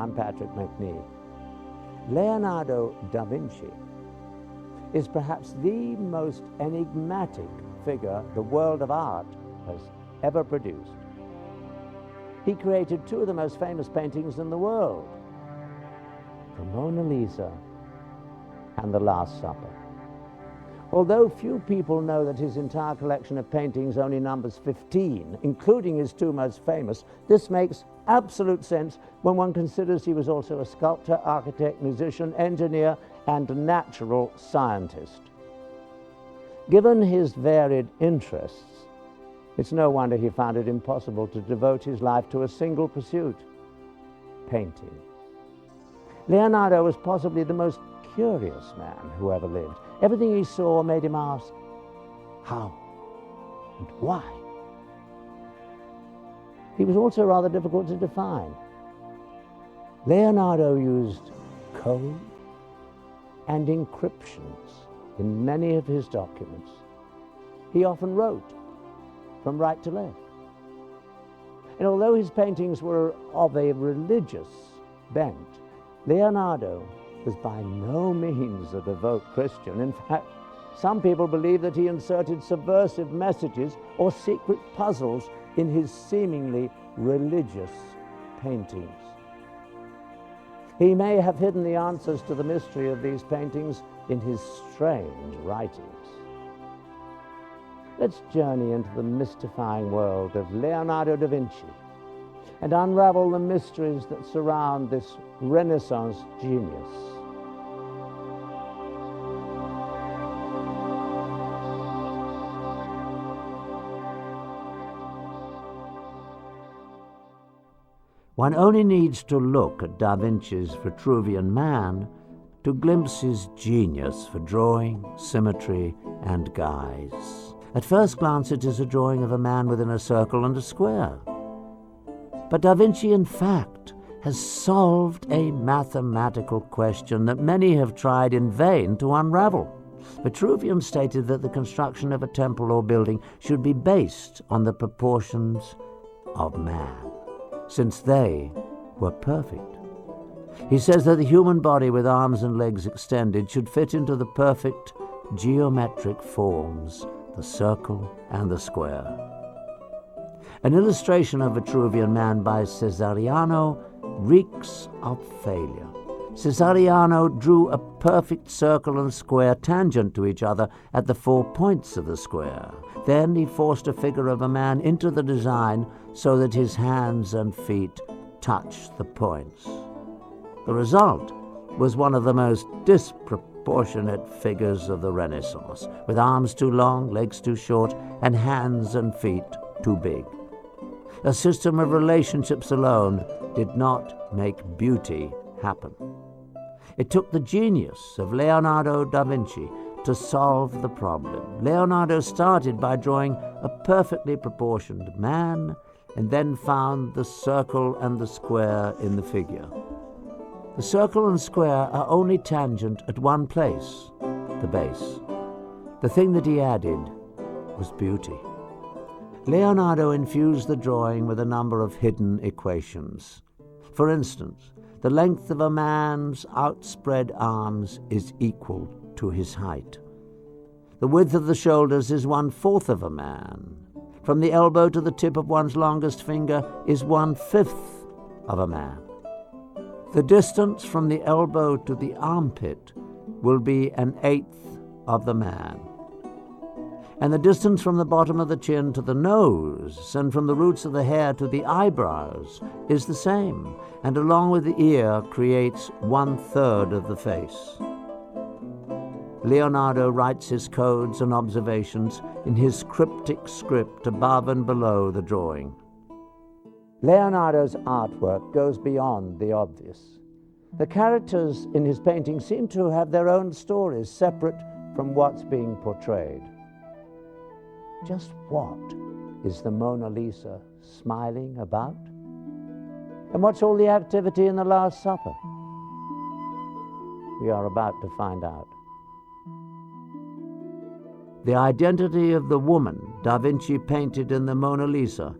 I'm Patrick McNee. Leonardo da Vinci is perhaps the most enigmatic figure the world of art has ever produced. He created two of the most famous paintings in the world, the Mona Lisa and the Last Supper. Although few people know that his entire collection of paintings only numbers 15, including his two most famous, this makes absolute sense when one considers he was also a sculptor, architect, musician, engineer, and natural scientist. Given his varied interests, it's no wonder he found it impossible to devote his life to a single pursuit: painting. Leonardo was possibly the most curious man who ever lived. Everything he saw made him ask, how and why? He was also rather difficult to define. Leonardo used code and encryptions in many of his documents. He often wrote from right to left. And although his paintings were of a religious bent, Leonardo was by no means a devout Christian. In fact, some people believe that he inserted subversive messages or secret puzzles in his seemingly religious paintings. He may have hidden the answers to the mystery of these paintings in his strange writings. Let's journey into the mystifying world of Leonardo da Vinci and unravel the mysteries that surround this Renaissance genius. One only needs to look at Da Vinci's Vitruvian Man to glimpse his genius for drawing, symmetry, and guise. At first glance, it is a drawing of a man within a circle and a square. But Da Vinci, in fact, has solved a mathematical question that many have tried in vain to unravel. Vitruvian stated that the construction of a temple or building should be based on the proportions of man, since they were perfect. He says that the human body with arms and legs extended should fit into the perfect geometric forms, the circle and the square. An illustration of Vitruvian Man by Cesariano reeks of failure. Cesariano drew a perfect circle and square tangent to each other at the 4 points of the square. Then he forced a figure of a man into the design so that his hands and feet touched the points. The result was one of the most disproportionate figures of the Renaissance, with arms too long, legs too short, and hands and feet too big. A system of relationships alone did not make beauty happen. It took the genius of Leonardo da Vinci to solve the problem. Leonardo started by drawing a perfectly proportioned man and then found the circle and the square in the figure. The circle and square are only tangent at one place, the base. The thing that he added was beauty. Leonardo infused the drawing with a number of hidden equations. For instance, the length of a man's outspread arms is equal to his height. The width of the shoulders is 1/4 of a man. From the elbow to the tip of one's longest finger is 1/5 of a man. The distance from the elbow to the armpit will be 1/8 of the man. And the distance from the bottom of the chin to the nose and from the roots of the hair to the eyebrows is the same, and along with the ear creates 1/3 of the face. Leonardo writes his codes and observations in his cryptic script above and below the drawing. Leonardo's artwork goes beyond the obvious. The characters in his paintings seem to have their own stories separate from what's being portrayed. Just what is the Mona Lisa smiling about? And what's all the activity in the Last Supper? We are about to find out. The identity of the woman Da Vinci painted in the Mona Lisa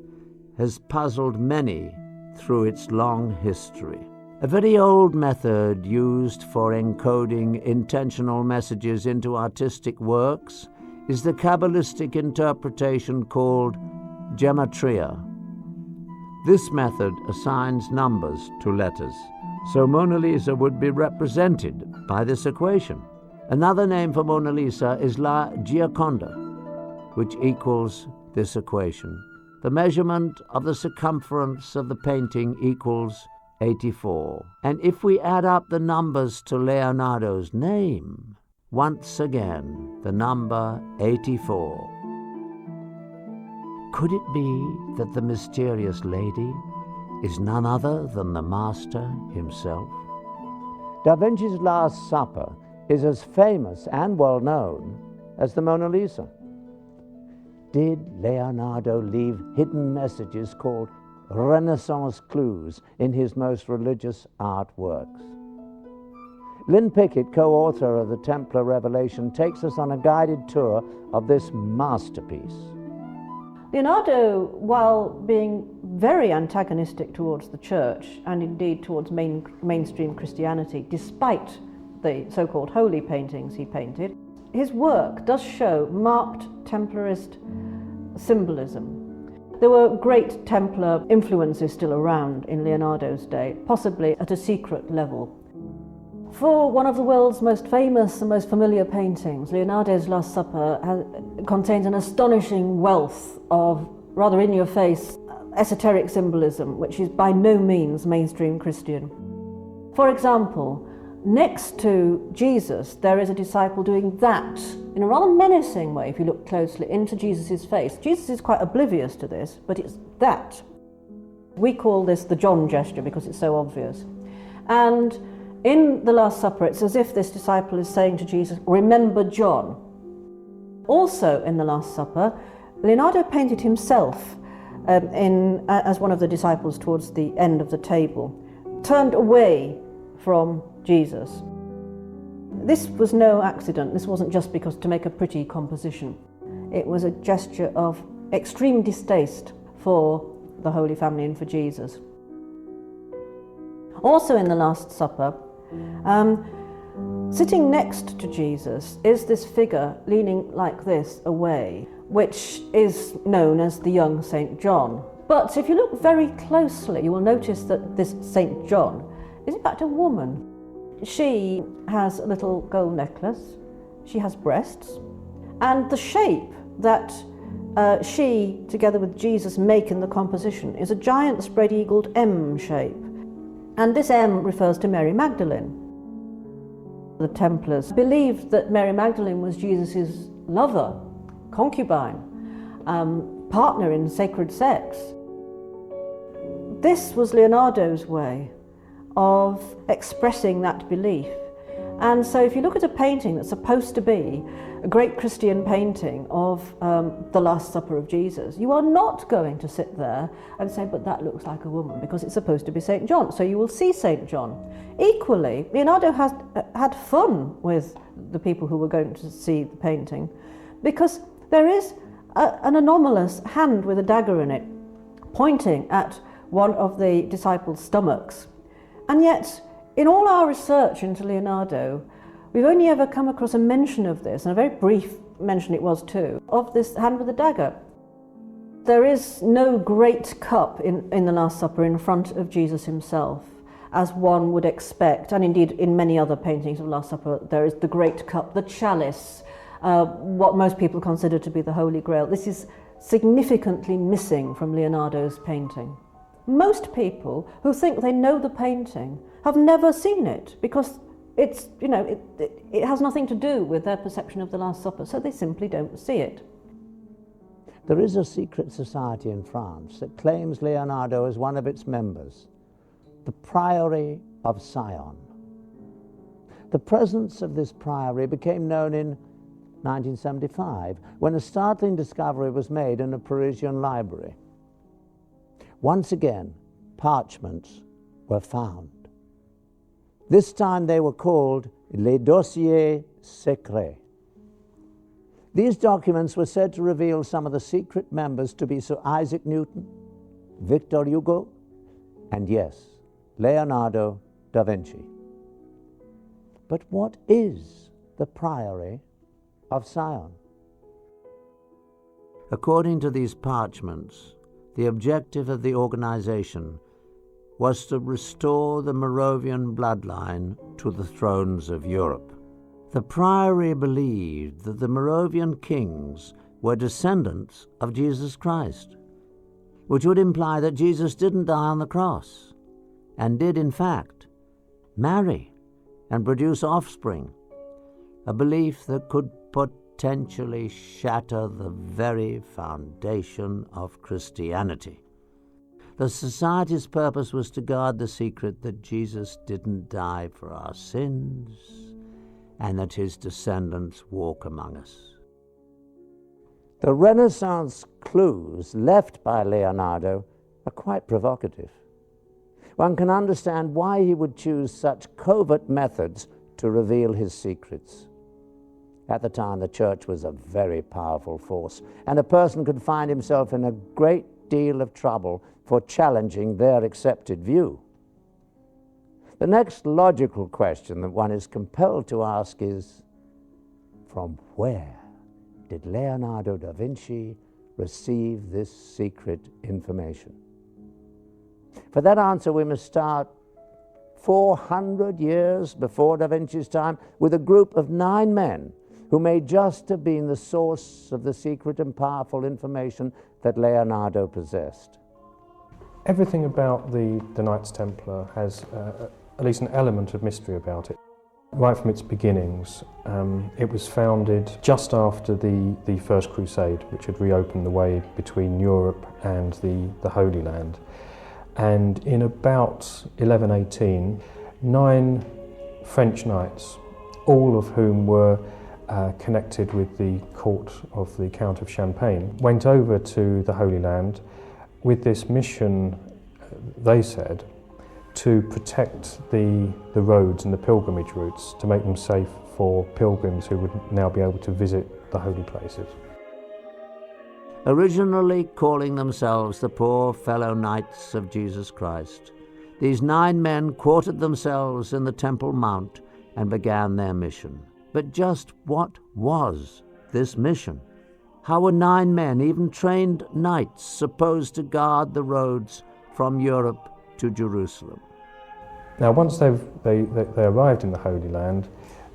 has puzzled many through its long history. A very old method used for encoding intentional messages into artistic works is the Kabbalistic interpretation called gematria. This method assigns numbers to letters, so Mona Lisa would be represented by this equation. Another name for Mona Lisa is La Gioconda, which equals this equation. The measurement of the circumference of the painting equals 84. And if we add up the numbers to Leonardo's name, once again, the number 84. Could it be that the mysterious lady is none other than the master himself? Da Vinci's Last Supper is as famous and well known as the Mona Lisa. Did Leonardo leave hidden messages called Renaissance clues in his most religious artworks? Lynn Pickett, co-author of the Templar Revelation, takes us on a guided tour of this masterpiece. Leonardo, while being very antagonistic towards the church and indeed towards mainstream Christianity, despite the so-called holy paintings he painted, his work does show marked Templarist symbolism. There were great Templar influences still around in Leonardo's day, possibly at a secret level. For one of the world's most famous and most familiar paintings, Leonardo's Last Supper contains an astonishing wealth of rather in-your-face esoteric symbolism, which is by no means mainstream Christian. For example, next to Jesus, there is a disciple doing that in a rather menacing way, if you look closely into Jesus' face. Jesus is quite oblivious to this, but it's that. We call this the John gesture because it's so obvious. And in the Last Supper, it's as if this disciple is saying to Jesus, "Remember John." Also in the Last Supper, Leonardo painted himself as one of the disciples towards the end of the table, turned away from Jesus. This was no accident. This wasn't just because to make a pretty composition. It was a gesture of extreme distaste for the Holy Family and for Jesus. Also in the Last Supper, sitting next to Jesus is this figure leaning like this away, which is known as the young St. John. But if you look very closely, you will notice that this St. John is in fact a woman. She has a little gold necklace, she has breasts, and the shape that she, together with Jesus, make in the composition is a giant spread-eagled M shape. And this M refers to Mary Magdalene. The Templars believed that Mary Magdalene was Jesus' lover, concubine, partner in sacred sex. This was Leonardo's way of expressing that belief. And so if you look at a painting that's supposed to be a great Christian painting of the Last Supper of Jesus, you are not going to sit there and say, but that looks like a woman, because it's supposed to be St. John. So you will see St. John. Equally, Leonardo has had fun with the people who were going to see the painting, because there is an anomalous hand with a dagger in it pointing at one of the disciples' stomachs. And yet, in all our research into Leonardo, we've only ever come across a mention of this, and a very brief mention it was too, of this hand with a dagger. There is no great cup in the Last Supper in front of Jesus himself, as one would expect, and indeed in many other paintings of Last Supper, there is the great cup, the chalice, what most people consider to be the Holy Grail. This is significantly missing from Leonardo's painting. Most people who think they know the painting have never seen it, because it has nothing to do with their perception of the Last Supper, so they simply don't see it. There is a secret society in France that claims Leonardo as one of its members, the Priory of Sion. The presence of this priory became known in 1975, when a startling discovery was made in a Parisian library. Once again, parchments were found. This time they were called les dossiers secrets. These documents were said to reveal some of the secret members to be Sir Isaac Newton, Victor Hugo, and yes, Leonardo da Vinci. But what is the Priory of Sion? According to these parchments, the objective of the organization was to restore the Moravian bloodline to the thrones of Europe. The priory believed that the Moravian kings were descendants of Jesus Christ, which would imply that Jesus didn't die on the cross, and did in fact marry and produce offspring, a belief that could potentially shatter the very foundation of Christianity. The society's purpose was to guard the secret that Jesus didn't die for our sins and that his descendants walk among us. The Renaissance clues left by Leonardo are quite provocative. One can understand why he would choose such covert methods to reveal his secrets. At the time, the church was a very powerful force, and a person could find himself in a great deal of trouble for challenging their accepted view. The next logical question that one is compelled to ask is, from where did Leonardo da Vinci receive this secret information? For that answer, we must start 400 years before da Vinci's time with a group of 9 men who may just have been the source of the secret and powerful information that Leonardo possessed. Everything about the Knights Templar has at least an element of mystery about it. Right from its beginnings, it was founded just after the First Crusade, which had reopened the way between Europe and the Holy Land. And in about 1118, 9 French knights, all of whom were connected with the court of the Count of Champagne, went over to the Holy Land with this mission, they said, to protect the roads and the pilgrimage routes, to make them safe for pilgrims who would now be able to visit the holy places. Originally calling themselves the Poor Fellow Knights of Jesus Christ, these 9 men quartered themselves in the Temple Mount and began their mission. But just what was this mission? How were 9 men, even trained knights, supposed to guard the roads from Europe to Jerusalem? Now, once they arrived in the Holy Land,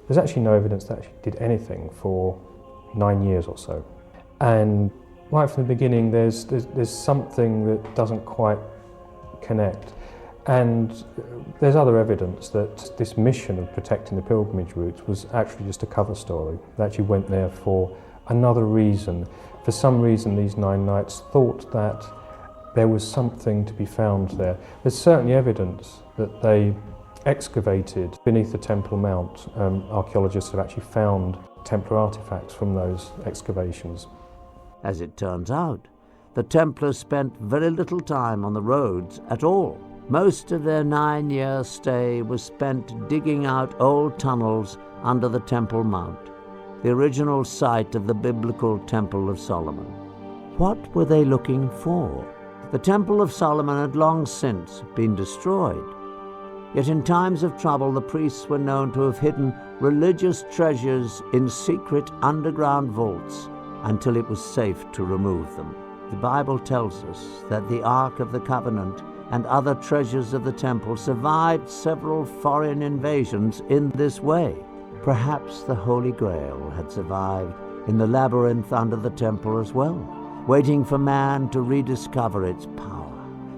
there's actually no evidence that actually did anything for 9 years or so. And right from the beginning, there's something that doesn't quite connect. And there's other evidence that this mission of protecting the pilgrimage routes was actually just a cover story. They actually went there for another reason. For some reason, these 9 knights thought that there was something to be found there. There's certainly evidence that they excavated beneath the Temple Mount. Archaeologists have actually found Templar artifacts from those excavations. As it turns out, the Templars spent very little time on the roads at all. Most of their 9-year stay was spent digging out old tunnels under the Temple Mount, the original site of the biblical Temple of Solomon. What were they looking for? The Temple of Solomon had long since been destroyed. Yet in times of trouble, the priests were known to have hidden religious treasures in secret underground vaults until it was safe to remove them. The Bible tells us that the Ark of the Covenant and other treasures of the temple survived several foreign invasions in this way. Perhaps the Holy Grail had survived in the labyrinth under the temple as well, waiting for man to rediscover its power.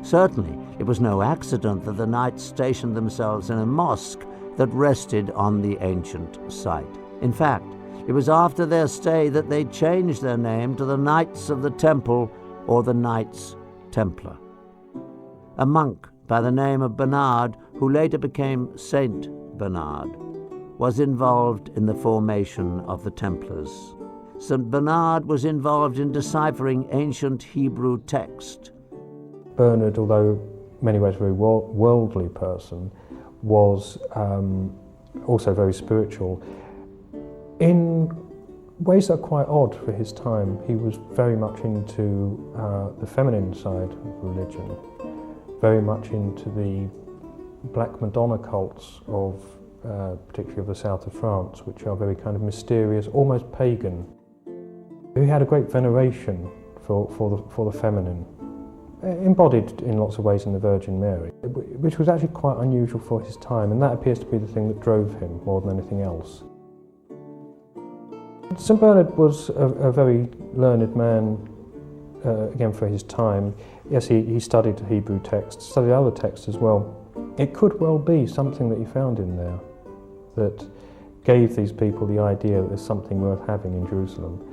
Certainly, it was no accident that the knights stationed themselves in a mosque that rested on the ancient site. In fact, it was after their stay that they changed their name to the Knights of the Temple, or the Knights Templar. A monk by the name of Bernard, who later became Saint Bernard, was involved in the formation of the Templars. St. Bernard was involved in deciphering ancient Hebrew text. Bernard, although in many ways a very worldly person, was also very spiritual. In ways that are quite odd for his time, he was very much into the feminine side of religion, very much into the Black Madonna cults of, particularly of the south of France, which are very kind of mysterious, almost pagan. He had a great veneration for the feminine, embodied in lots of ways in the Virgin Mary, which was actually quite unusual for his time, and that appears to be the thing that drove him more than anything else. St Bernard was a very learned man, again for his time. Yes, he studied Hebrew texts, studied other texts as well. It could well be something that he found in there that gave these people the idea that there's something worth having in Jerusalem.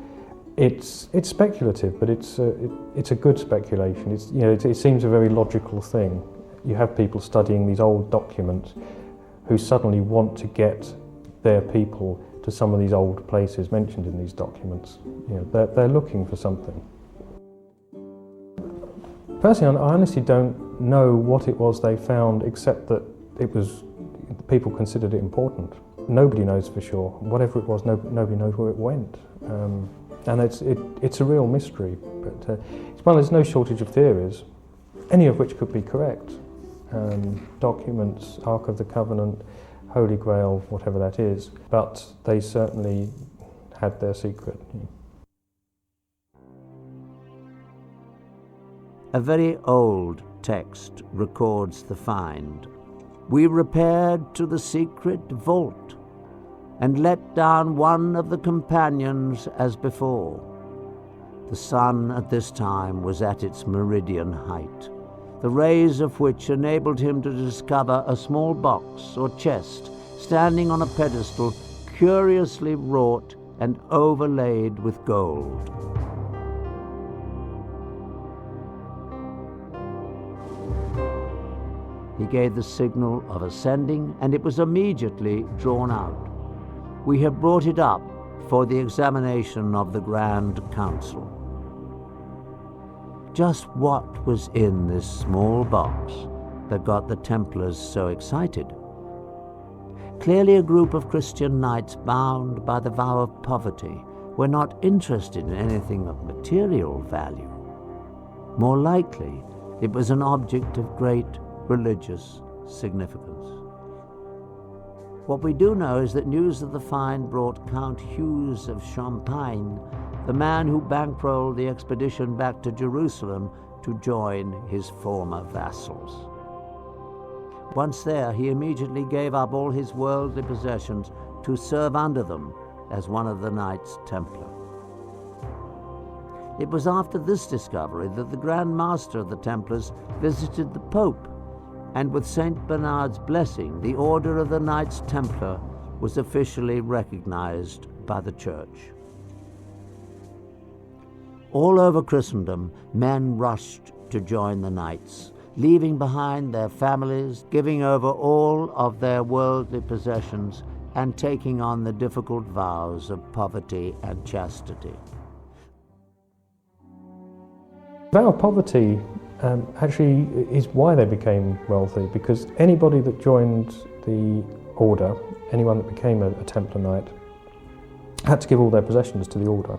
It's speculative, but it's a good speculation. It seems a very logical thing. You have people studying these old documents who suddenly want to get their people to some of these old places mentioned in these documents. They're looking for something. Personally, I honestly don't know what it was they found, except that people considered it important. Nobody knows for sure. Whatever it was, nobody knows where it went. And it's a real mystery, but there's no shortage of theories, any of which could be correct. Documents, Ark of the Covenant, Holy Grail, whatever that is, but they certainly had their secret. A very old text records the find. We repaired to the secret vault and let down one of the companions as before. The sun at this time was at its meridian height, the rays of which enabled him to discover a small box or chest standing on a pedestal curiously wrought and overlaid with gold. He gave the signal of ascending, and it was immediately drawn out. We have brought it up for the examination of the Grand Council. Just what was in this small box that got the Templars so excited? Clearly a group of Christian knights bound by the vow of poverty were not interested in anything of material value. More likely, it was an object of great religious significance. What we do know is that news of the find brought Count Hughes of Champagne, the man who bankrolled the expedition back to Jerusalem to join his former vassals. Once there, he immediately gave up all his worldly possessions to serve under them as one of the Knights Templar. It was after this discovery that the Grand Master of the Templars visited the Pope, and with St. Bernard's blessing, the Order of the Knights Templar was officially recognized by the Church. All over Christendom, men rushed to join the Knights, leaving behind their families, giving over all of their worldly possessions, and taking on the difficult vows of poverty and chastity. The vow of poverty actually is why they became wealthy, because anybody that joined the order, anyone that became a Templar Knight, had to give all their possessions to the order.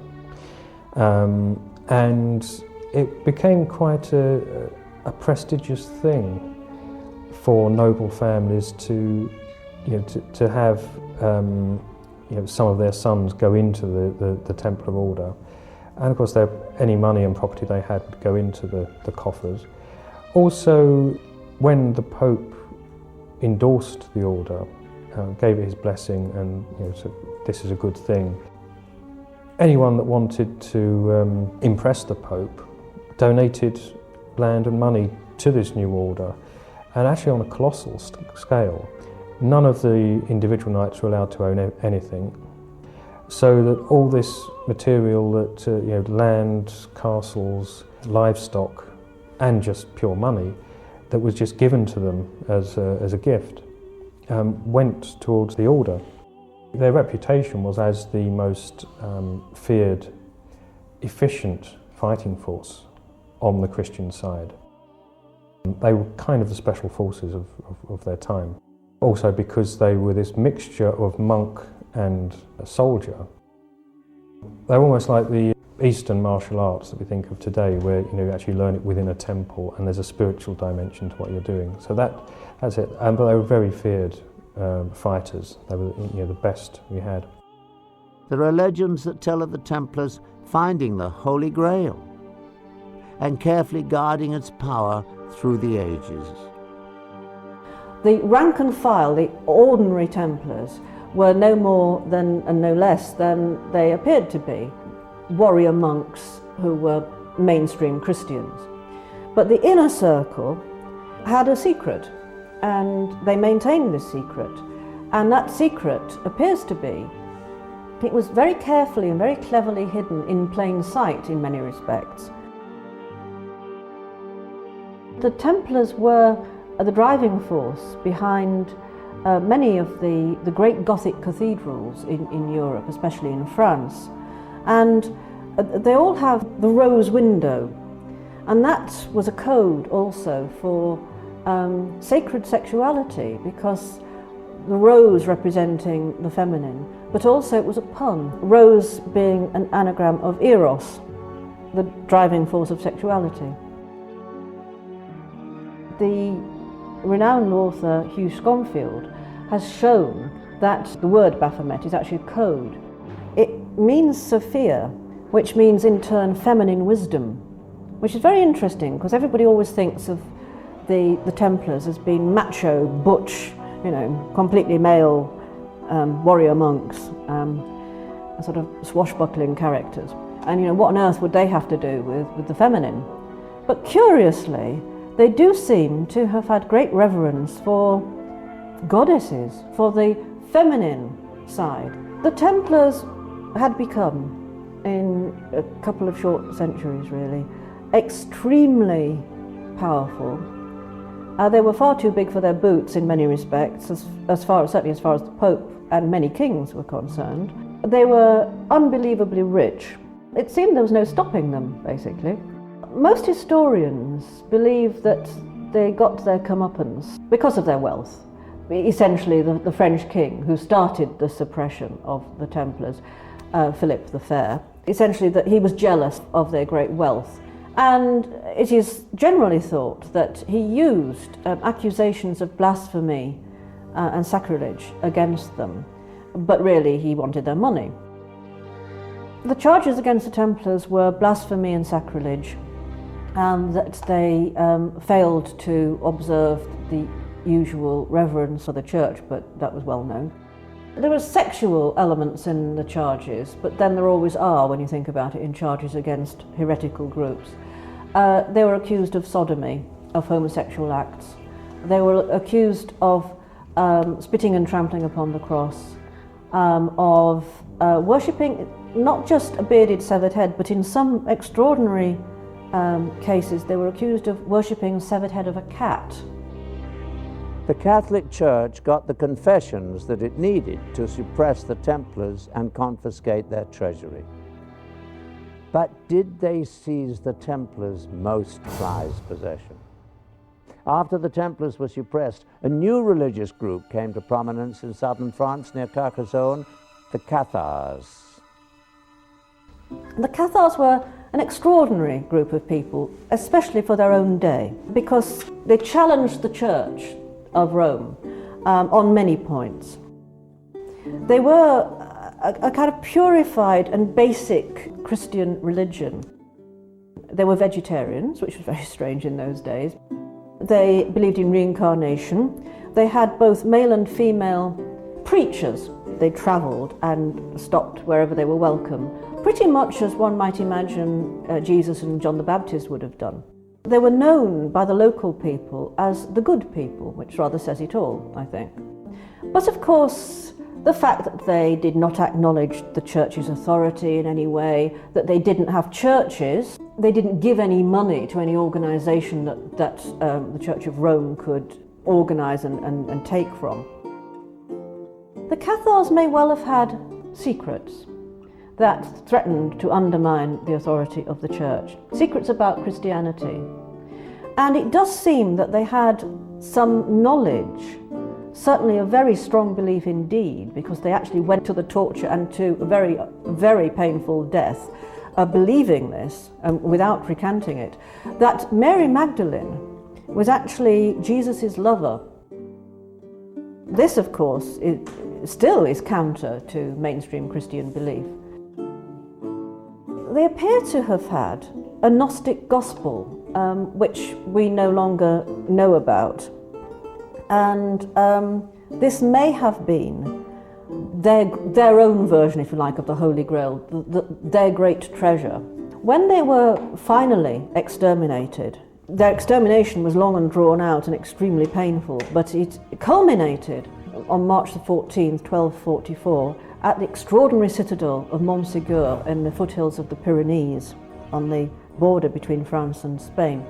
And it became quite a prestigious thing for noble families to have some of their sons go into the Templar order. And of course, any money and property they had would go into the coffers. Also, when the Pope endorsed the order, gave it his blessing, and said, this is a good thing, anyone that wanted to impress the Pope donated land and money to this new order, and actually on a colossal scale. None of the individual knights were allowed to own anything, so that all this material, that land, castles, livestock, and just pure money that was just given to them as a gift, went towards the order. Their reputation was as the most feared, efficient fighting force on the Christian side. They were kind of the special forces of their time. Also because they were this mixture of monk and a soldier. They were almost like the Eastern martial arts that we think of today, where you actually learn it within a temple and there's a spiritual dimension to what you're doing. So that's it. But they were very feared fighters. They were the best we had. There are legends that tell of the Templars finding the Holy Grail and carefully guarding its power through the ages. The rank and file, the ordinary Templars, were no more than and no less than they appeared to be, warrior monks who were mainstream Christians. But the inner circle had a secret, and they maintained this secret. And that secret appears to be, it was very carefully and very cleverly hidden in plain sight in many respects. The Templars were the driving force behind many of the great Gothic cathedrals in Europe, especially in France. And they all have the rose window, and that was a code also for sacred sexuality, because the rose representing the feminine, but also it was a pun, rose being an anagram of eros, the driving force of sexuality. The renowned author Hugh Schonfield has shown that the word Baphomet is actually a code. It means Sophia, which means in turn feminine wisdom, which is very interesting because everybody always thinks of the Templars as being macho, butch, completely male warrior monks, sort of swashbuckling characters. And what on earth would they have to do with the feminine? But curiously, they do seem to have had great reverence for goddesses, for the feminine side. The Templars had become, in a couple of short centuries really, extremely powerful. They were far too big for their boots in many respects, certainly as far as the Pope and many kings were concerned. They were unbelievably rich. It seemed there was no stopping them, basically. Most historians believe that they got their comeuppance because of their wealth. Essentially, the French king who started the suppression of the Templars, Philip the Fair, essentially that he was jealous of their great wealth. And it is generally thought that he used accusations of blasphemy and sacrilege against them, but really he wanted their money. The charges against the Templars were blasphemy and sacrilege, that they failed to observe the usual reverence for the church, but that was well known. There were sexual elements in the charges, but then there always are, when you think about it, in charges against heretical groups. They were accused of sodomy, of homosexual acts. They were accused of spitting and trampling upon the cross, of worshipping not just a bearded severed head, but in some extraordinary cases they were accused of worshipping the severed head of a cat. The Catholic Church got the confessions that it needed to suppress the Templars and confiscate their treasury. But did they seize the Templars' most prized possession? After the Templars were suppressed, a new religious group came to prominence in southern France near Carcassonne, the Cathars. The Cathars were an extraordinary group of people, especially for their own day, because they challenged the Church of Rome on many points. They were a kind of purified and basic Christian religion. They were vegetarians, which was very strange in those days. They believed in reincarnation. They had both male and female preachers. They travelled and stopped wherever they were welcome, pretty much as one might imagine Jesus and John the Baptist would have done. They were known by the local people as the good people, which rather says it all, I think. But of course, the fact that they did not acknowledge the church's authority in any way, that they didn't have churches, they didn't give any money to any organisation that the Church of Rome could organise and take from. The Cathars may well have had secrets that threatened to undermine the authority of the church, secrets about Christianity. And it does seem that they had some knowledge, certainly a very strong belief indeed, because they actually went to the torture and to a very, very painful death believing this, without recanting it, that Mary Magdalene was actually Jesus' lover. This, of course, still is counter to mainstream Christian belief. They appear to have had a Gnostic gospel, which we no longer know about. And this may have been their own version, if you like, of the Holy Grail, their great treasure. When they were finally exterminated, their extermination was long and drawn out and extremely painful, but it culminated on March the 14th, 1244, at the extraordinary citadel of Montségur in the foothills of the Pyrenees, on the border between France and Spain.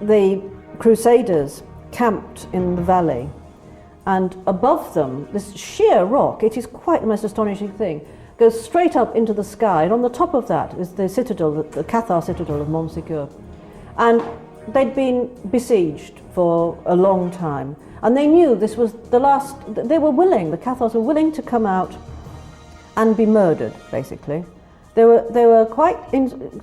The Crusaders camped in the valley, and above them, this sheer rock, it is quite the most astonishing thing, goes straight up into the sky, and on the top of that is the citadel, the Cathar citadel of Montségur. And they'd been besieged for a long time, and they knew this was the last. They were willing, the Cathars were willing to come out and be murdered, basically. They were quite,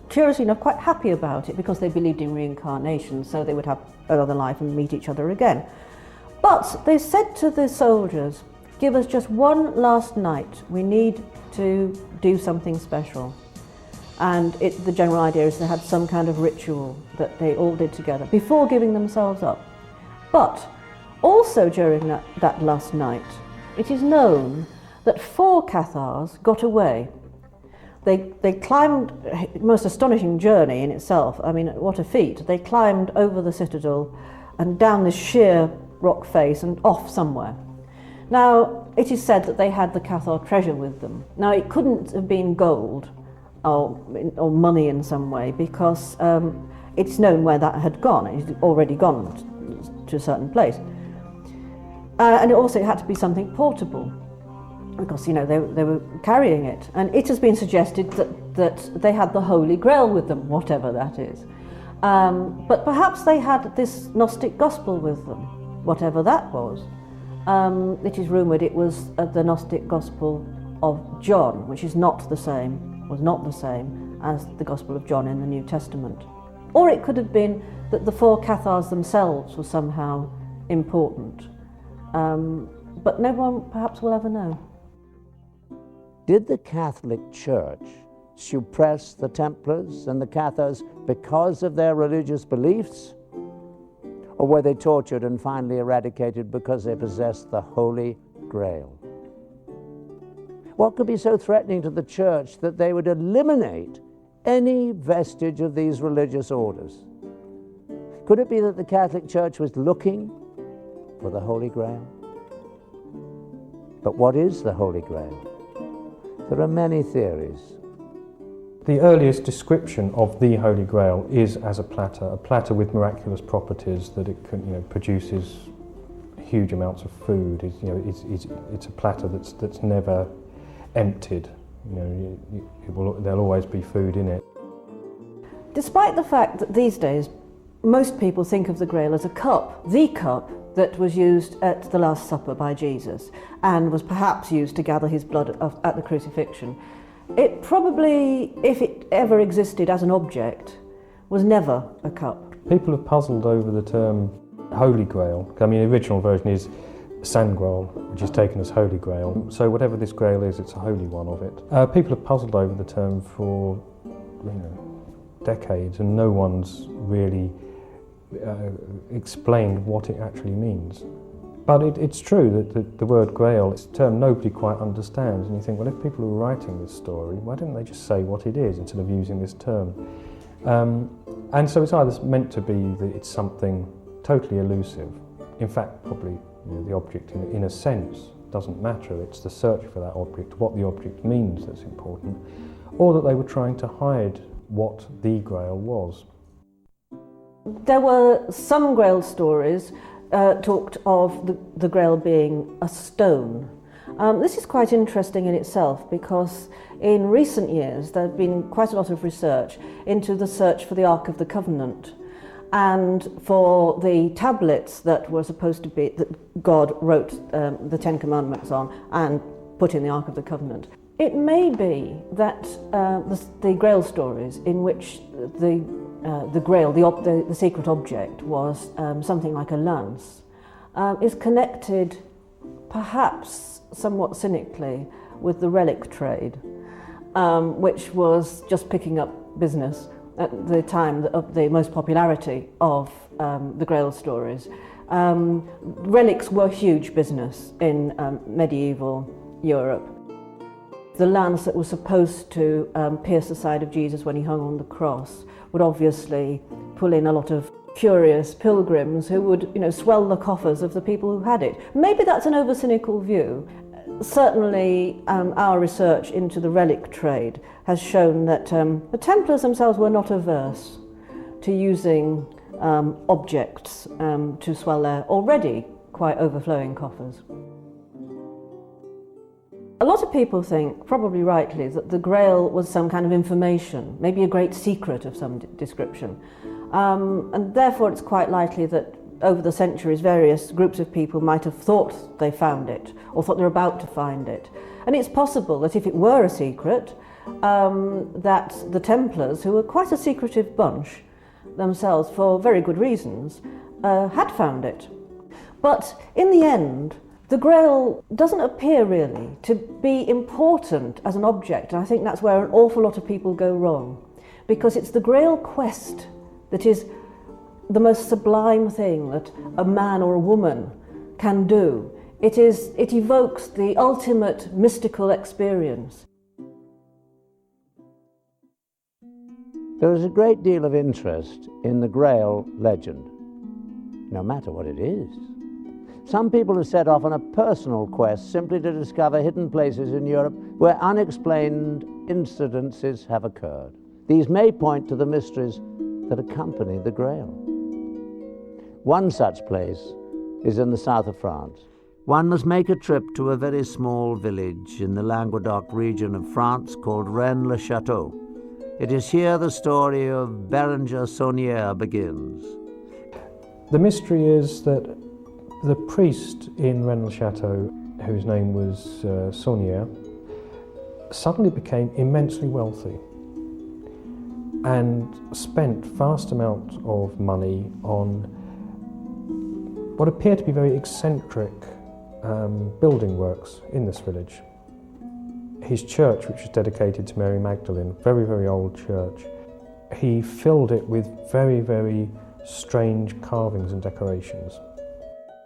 curiously enough, quite happy about it because they believed in reincarnation, so they would have another life and meet each other again. But they said to the soldiers, give us just one last night, we need to do something special. And the general idea is they had some kind of ritual that they all did together before giving themselves up. But also during that last night, it is known that 4 Cathars got away. They climbed, most astonishing journey in itself, I mean, what a feat. They climbed over the citadel and down this sheer rock face and off somewhere. Now, it is said that they had the Cathar treasure with them. Now, it couldn't have been gold or money in some way, because it's known where that had gone. It had already gone to a certain place. And it had to be something portable, because, you know, they were carrying it. And it has been suggested that they had the Holy Grail with them, whatever that is. But perhaps they had this Gnostic gospel with them, whatever that was. It is rumoured it was the Gnostic gospel of John, which was not the same as the Gospel of John in the New Testament. Or it could have been that the 4 Cathars themselves were somehow important. But no one perhaps will ever know. Did the Catholic Church suppress the Templars and the Cathars because of their religious beliefs? Or were they tortured and finally eradicated because they possessed the Holy Grail? What could be so threatening to the Church that they would eliminate any vestige of these religious orders? Could it be that the Catholic Church was looking for the Holy Grail? But what is the Holy Grail? There are many theories. The earliest description of the Holy Grail is as a platter with miraculous properties, that it can, you know, produces huge amounts of food. It's a platter that's never emptied. You know, there'll always be food in it. Despite the fact that these days most people think of the Grail as a cup, the cup that was used at the Last Supper by Jesus and was perhaps used to gather his blood at the crucifixion, it probably, if it ever existed as an object, was never a cup. People have puzzled over the term Holy Grail. I mean, the original version is Santo Graal, which is taken as Holy Grail. So whatever this Grail is, it's a holy one of it. People have puzzled over the term for, you know, decades, and no one's really explained what it actually means. But it's true that the word Grail, it's a term nobody quite understands, and you think, well, if people were writing this story, why didn't they just say what it is instead of using this term? And so it's either meant to be that it's something totally elusive. In fact, probably, you know, the object in a sense doesn't matter. It's the search for that object, what the object means, that's important. Or that they were trying to hide what the Grail was. There were some Grail stories talked of the Grail being a stone. This is quite interesting in itself, because in recent years there has been quite a lot of research into the search for the Ark of the Covenant and for the tablets that were supposed to be, that God wrote the Ten Commandments on and put in the Ark of the Covenant. It may be that the Grail stories, in which the Grail, the secret object, was something like a lance, is connected, perhaps somewhat cynically, with the relic trade, which was just picking up business at the time of the most popularity of the Grail stories. Relics were huge business in medieval Europe. The lance that was supposed to pierce the side of Jesus when he hung on the cross would obviously pull in a lot of curious pilgrims who would, swell the coffers of the people who had it. Maybe that's an over-cynical view. Certainly, our research into the relic trade has shown that the Templars themselves were not averse to using objects to swell their already quite overflowing coffers. A lot of people think, probably rightly, that the Grail was some kind of information, maybe a great secret of some description. And therefore it's quite likely that over the centuries various groups of people might have thought they found it or thought they're about to find it. And it's possible that if it were a secret, that the Templars, who were quite a secretive bunch themselves for very good reasons, had found it. But in the end, the Grail doesn't appear really to be important as an object, and I think that's where an awful lot of people go wrong, because it's the Grail quest that is the most sublime thing that a man or a woman can do. It evokes the ultimate mystical experience. There is a great deal of interest in the Grail legend, no matter what it is. Some people have set off on a personal quest simply to discover hidden places in Europe where unexplained incidences have occurred. These may point to the mysteries that accompany the Grail. One such place is in the south of France. One must make a trip to a very small village in the Languedoc region of France called Rennes-le-Château. It is here the story of Bérenger Saunière begins. The mystery is that the priest in Rennes-le-Château, whose name was Saunière, suddenly became immensely wealthy and spent vast amounts of money on what appeared to be very eccentric building works in this village. His church, which was dedicated to Mary Magdalene, very, very old church, he filled it with very, very strange carvings and decorations.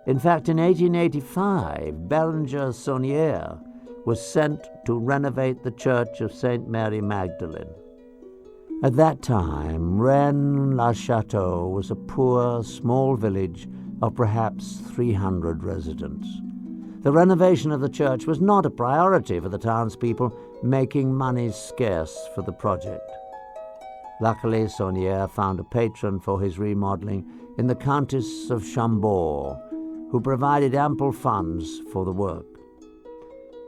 In fact, in 1885, Bérenger Saunière was sent to renovate the church of St. Mary Magdalene. At that time, Rennes-le-Château was a poor, small village of perhaps 300 residents. The renovation of the church was not a priority for the townspeople, making money scarce for the project. Luckily, Saunière found a patron for his remodeling in the Countess of Chambord, who provided ample funds for the work.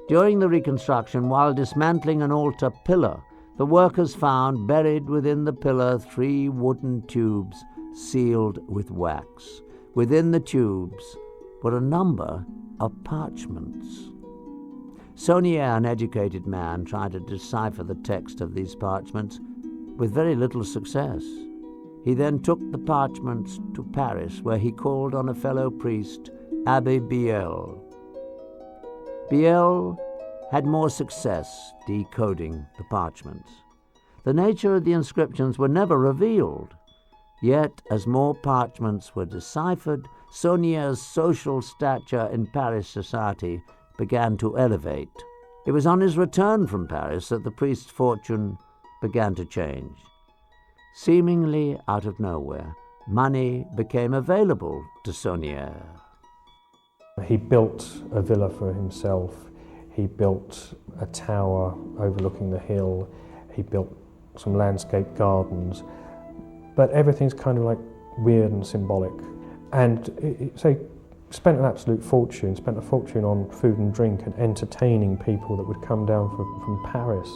During the reconstruction, while dismantling an altar pillar, the workers found buried within the pillar 3 wooden tubes sealed with wax. Within the tubes were a number of parchments. Saunière, an educated man, tried to decipher the text of these parchments with very little success. He then took the parchments to Paris, where he called on a fellow priest, Abbé Biel. Biel had more success decoding the parchments. The nature of the inscriptions were never revealed. Yet, as more parchments were deciphered, Saunière's social stature in Paris society began to elevate. It was on his return from Paris that the priest's fortune began to change. Seemingly out of nowhere, money became available to Saunière. He built a villa for himself. He built a tower overlooking the hill. He built some landscape gardens. But everything's kind of like weird and symbolic. And so he spent an absolute fortune, spent a fortune on food and drink and entertaining people that would come down from Paris.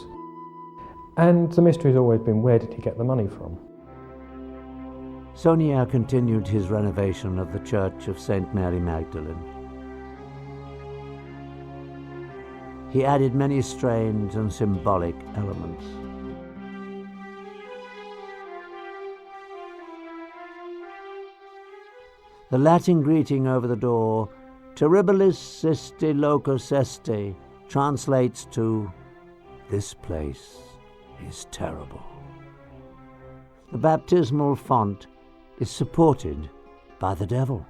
And the mystery has always been, where did he get the money from? Saunière continued his renovation of the Church of St. Mary Magdalene. he added many strange and symbolic elements. The Latin greeting over the door, Terribilis iste locus este, translates to, "This place is terrible." The baptismal font is supported by the devil.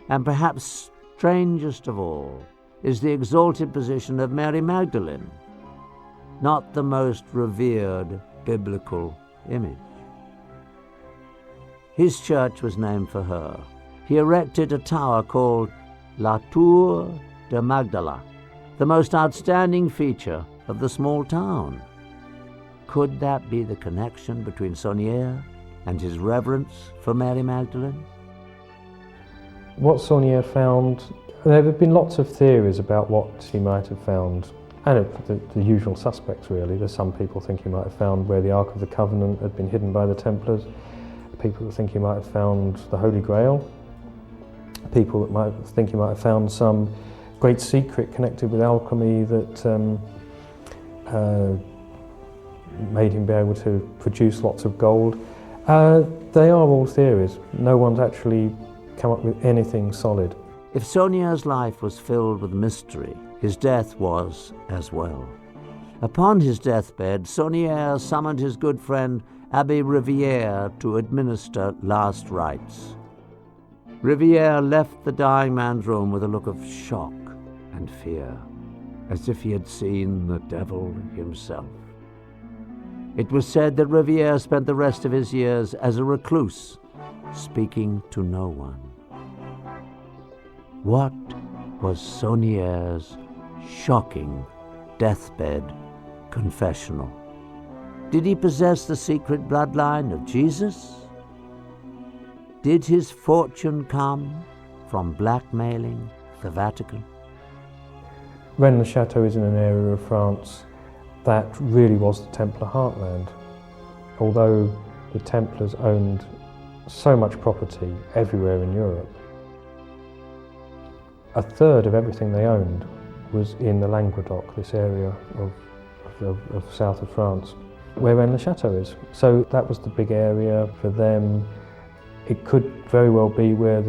And perhaps strangest of all is the exalted position of Mary Magdalene, not the most revered biblical image. His church was named for her. He erected a tower called La Tour de Magdala, the most outstanding feature of the small town. Could that be the connection between Saunier and his reverence for Mary Magdalene? What Saunier found, there have been lots of theories about what he might have found, and the usual suspects really. There's some people think he might have found where the Ark of the Covenant had been hidden by the Templars. People think he might have found the Holy Grail. People that might think he might have found some great secret connected with alchemy that made him be able to produce lots of gold. They are all theories. No one's actually come up with anything solid. If Saunier's life was filled with mystery, his death was as well. Upon his deathbed, Saunier summoned his good friend Abbé Rivière to administer last rites. Rivière left the dying man's room with a look of shock and fear, as if he had seen the devil himself. It was said that Rivière spent the rest of his years as a recluse, speaking to no one. What was Saunier's shocking deathbed confessional? Did he possess the secret bloodline of Jesus? Did his fortune come from blackmailing the Vatican? Rennes-le-Château is in an area of France that really was the Templar heartland. Although the Templars owned so much property everywhere in Europe, a third of everything they owned was in the Languedoc, this area of south of France, where Rennes-le-Château is. So that was the big area for them. It could very well be where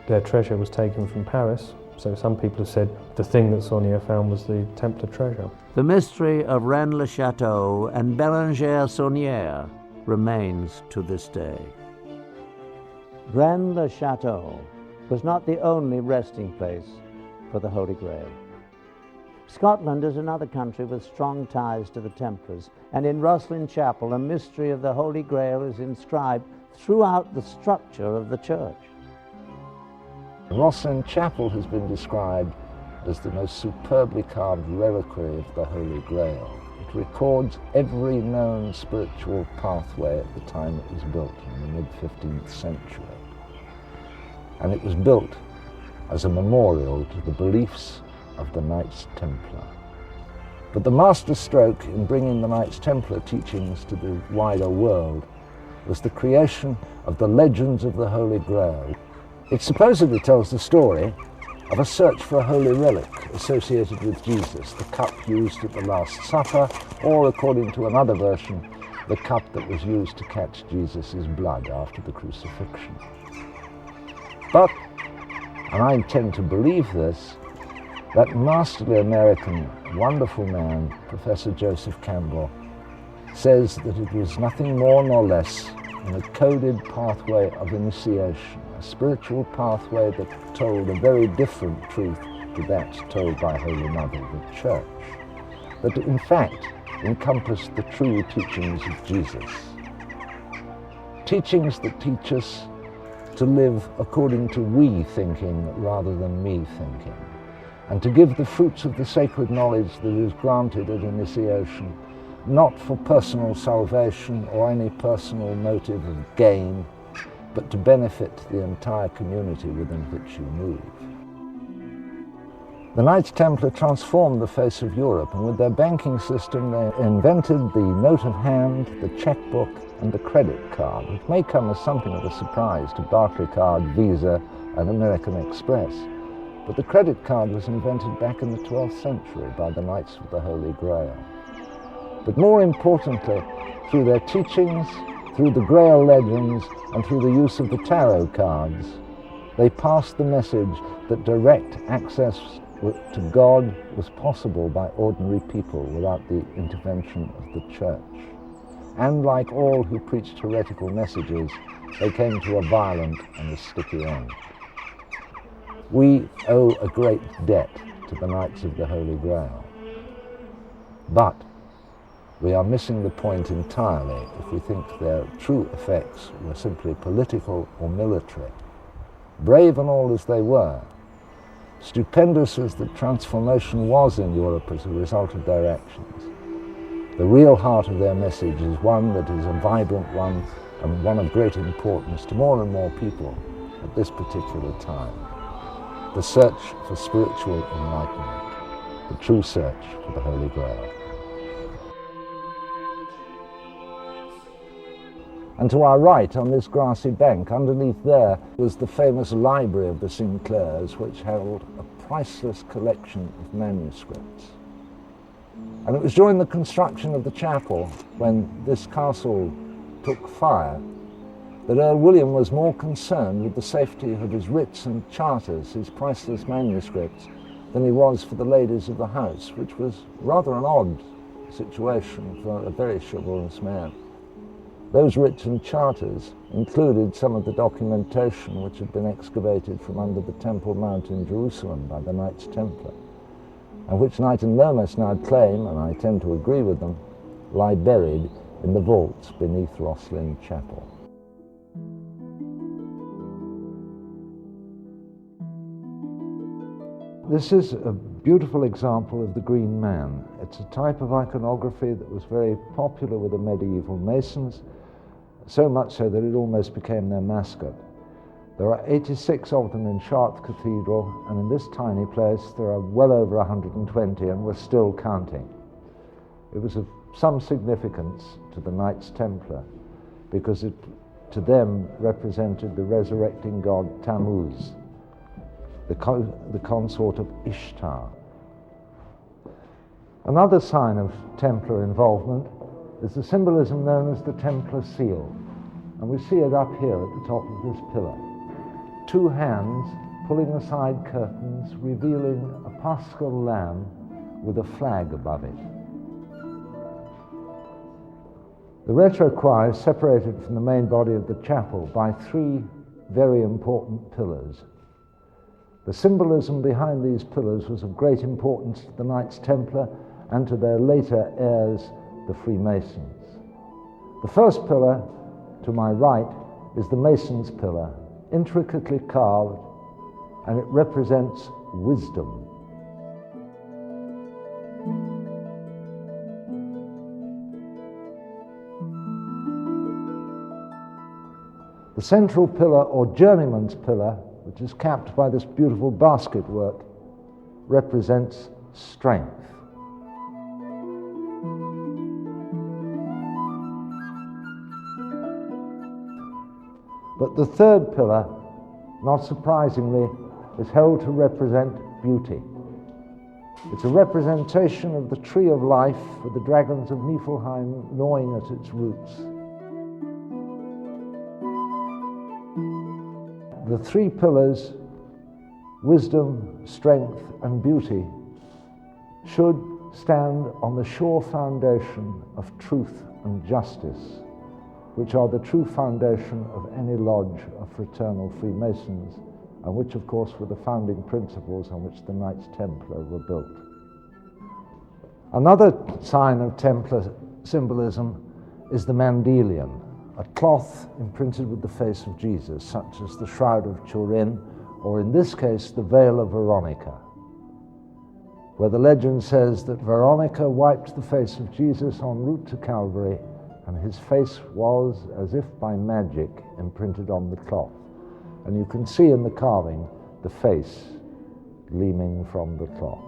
their treasure was taken from Paris. So some people have said the thing that Saunier found was the Templar treasure. The mystery of Rennes-le-Château and Bérengère Saunier remains to this day. Rennes-le-Château was not the only resting place for the Holy Grail. Scotland is another country with strong ties to the Templars, and in Rosslyn Chapel a mystery of the Holy Grail is inscribed throughout the structure of the church. Rosslyn Chapel has been described as the most superbly carved reliquary of the Holy Grail. It records every known spiritual pathway at the time it was built, in the mid-15th century. And it was built as a memorial to the beliefs of the Knights Templar. But the masterstroke in bringing the Knights Templar teachings to the wider world was the creation of the legends of the Holy Grail. It supposedly tells the story of a search for a holy relic associated with Jesus, the cup used at the Last Supper, or according to another version, the cup that was used to catch Jesus' blood after the crucifixion. But, and I intend to believe this, that masterly American, wonderful man, Professor Joseph Campbell, says that it was nothing more nor less than a coded pathway of initiation, a spiritual pathway that told a very different truth to that told by Holy Mother, the Church, that in fact encompassed the true teachings of Jesus. Teachings that teach us to live according to we thinking rather than me thinking, and to give the fruits of the sacred knowledge that is granted at initiation, not for personal salvation or any personal motive of gain, but to benefit the entire community within which you move. The Knights Templar transformed the face of Europe, and with their banking system they invented the note of hand, the checkbook, and the credit card, which may come as something of a surprise to Barclaycard, Visa, and American Express. But the credit card was invented back in the 12th century by the Knights of the Holy Grail. But more importantly, through their teachings, through the Grail legends, and through the use of the tarot cards, they passed the message that direct access to God was possible by ordinary people without the intervention of the Church. And like all who preached heretical messages, they came to a violent and a sticky end. We owe a great debt to the Knights of the Holy Grail. But we are missing the point entirely if we think their true effects were simply political or military. Brave and all as they were, stupendous as the transformation was in Europe as a result of their actions, the real heart of their message is one that is a vibrant one and one of great importance to more and more people at this particular time. The search for spiritual enlightenment, the true search for the Holy Grail. And to our right, on this grassy bank, underneath there, was the famous library of the Sinclairs, which held a priceless collection of manuscripts. And it was during the construction of the chapel, when this castle took fire, that Earl William was more concerned with the safety of his writs and charters, his priceless manuscripts, than he was for the ladies of the house, which was rather an odd situation for a very chivalrous man. Those writs and charters included some of the documentation which had been excavated from under the Temple Mount in Jerusalem by the Knights Templar, and which Knight and Lomas now claim, and I tend to agree with them, lie buried in the vaults beneath Rosslyn Chapel. This is a beautiful example of the Green Man. It's a type of iconography that was very popular with the medieval Masons, so much so that it almost became their mascot. There are 86 of them in Chartres Cathedral, and in this tiny place there are well over 120, and we're still counting. It was of some significance to the Knights Templar, because it, to them, represented the resurrecting god Tammuz, the consort of Ishtar. Another sign of Templar involvement is the symbolism known as the Templar seal, and we see it up here at the top of this pillar. Two hands pulling aside curtains, revealing a paschal lamb with a flag above it. The retro choir is separated from the main body of the chapel by three very important pillars. The symbolism behind these pillars was of great importance to the Knights Templar and to their later heirs, the Freemasons. The first pillar, to my right, is the Mason's pillar, intricately carved, and it represents wisdom. The central pillar, or journeyman's pillar, which is capped by this beautiful basket work, represents strength. But the third pillar, not surprisingly, is held to represent beauty. It's a representation of the tree of life with the dragons of Niflheim gnawing at its roots. The three pillars, wisdom, strength, and beauty, should stand on the sure foundation of truth and justice, which are the true foundation of any lodge of fraternal Freemasons, and which, of course, were the founding principles on which the Knights Templar were built. Another sign of Templar symbolism is the Mandelion, a cloth imprinted with the face of Jesus, such as the Shroud of Turin, or in this case, the Veil of Veronica, where the legend says that Veronica wiped the face of Jesus en route to Calvary, and his face was, as if by magic, imprinted on the cloth. And you can see in the carving the face gleaming from the cloth.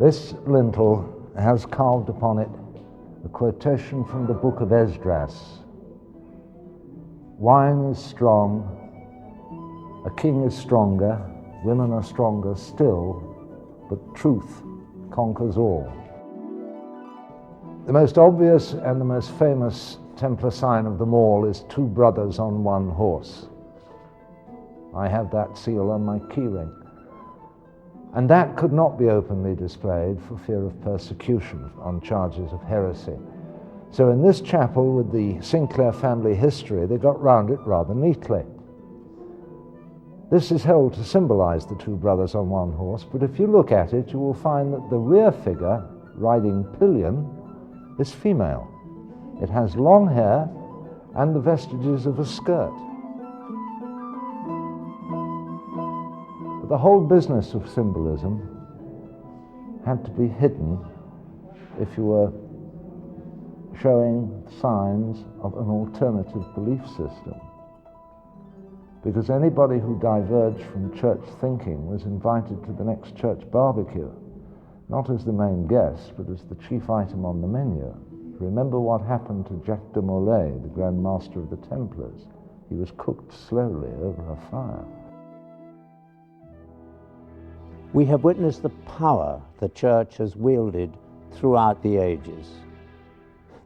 This lintel has carved upon it a quotation from the book of Esdras. Wine is strong, A king is stronger, women are stronger still, but truth conquers all. The most obvious and the most famous Templar sign of them all is two brothers on one horse. I have that seal on my keyring. And that could not be openly displayed for fear of persecution on charges of heresy. So in this chapel with the Sinclair family history, they got round it rather neatly. This is held to symbolize the two brothers on one horse, but if you look at it, you will find that the rear figure, riding pillion, is female. It has long hair and the vestiges of a skirt. But the whole business of symbolism had to be hidden if you were showing signs of an alternative belief system. Because anybody who diverged from church thinking was invited to the next church barbecue, not as the main guest, but as the chief item on the menu. Remember what happened to Jacques de Molay, the Grand Master of the Templars. He was cooked slowly over a fire. We have witnessed the power the Church has wielded throughout the ages.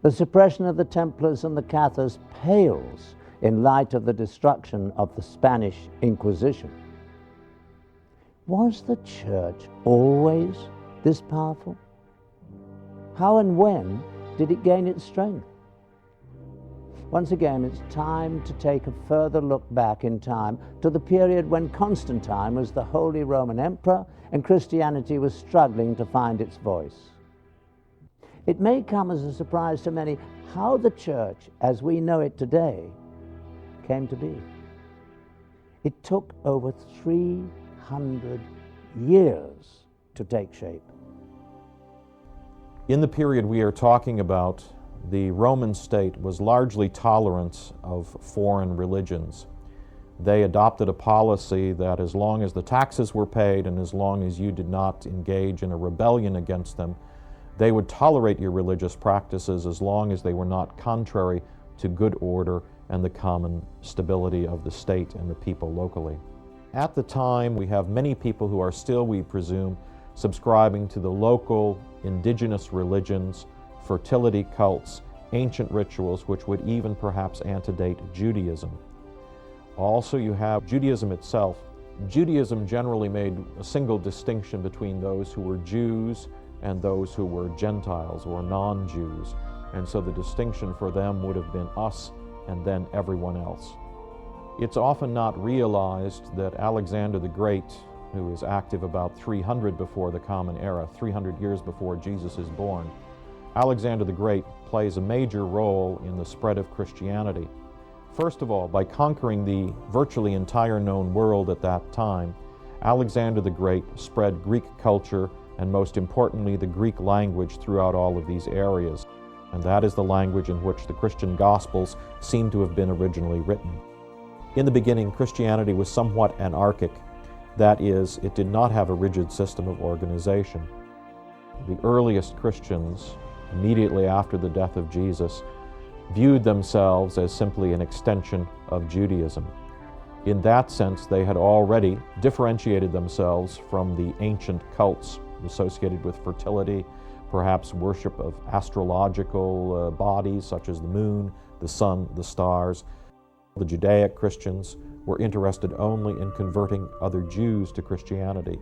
The suppression of the Templars and the Cathars pales in light of the destruction of the Spanish Inquisition. Was the Church always this powerful? How and when did it gain its strength? Once again, it's time to take a further look back in time to the period when Constantine was the Holy Roman Emperor and Christianity was struggling to find its voice. It may come as a surprise to many how the Church, as we know it today, came to be. It took over 300 years to take shape. In the period we are talking about, the Roman state was largely tolerant of foreign religions. They adopted a policy that as long as the taxes were paid and as long as you did not engage in a rebellion against them, they would tolerate your religious practices as long as they were not contrary to good order and the common stability of the state and the people locally. At the time, we have many people who are still, we presume, subscribing to the local indigenous religions, fertility cults, ancient rituals, which would even perhaps antedate Judaism. Also, you have Judaism itself. Judaism generally made a single distinction between those who were Jews and those who were Gentiles or non-Jews. And so the distinction for them would have been us and then everyone else. It's often not realized that Alexander the Great, who is active about 300 before the Common Era, 300 years before Jesus is born, Alexander the Great plays a major role in the spread of Christianity. First of all, by conquering the virtually entire known world at that time, Alexander the Great spread Greek culture and most importantly the Greek language throughout all of these areas. And that is the language in which the Christian Gospels seem to have been originally written. In the beginning, Christianity was somewhat anarchic. That is, it did not have a rigid system of organization. The earliest Christians, immediately after the death of Jesus, viewed themselves as simply an extension of Judaism. In that sense, they had already differentiated themselves from the ancient cults associated with fertility, perhaps worship of astrological bodies such as the moon, the sun, the stars. The Judaic Christians were interested only in converting other Jews to Christianity.